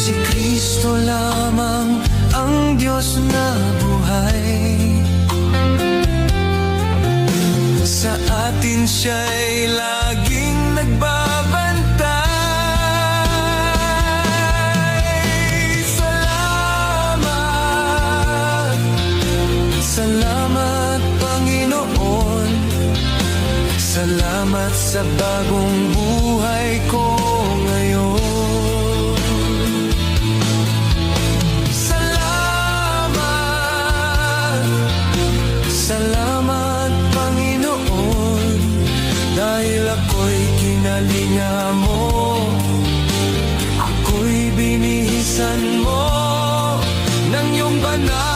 Si Kristo lamang ang Diyos na buhay. Sa atin siya'y laging nagbabantay. Salamat, salamat Panginoon. Salamat sa bagong buhay ko ngayon. Salamat, Panginoon, dahil ako'y kinalinga mo, ako'y binihisan mo ng iyong banal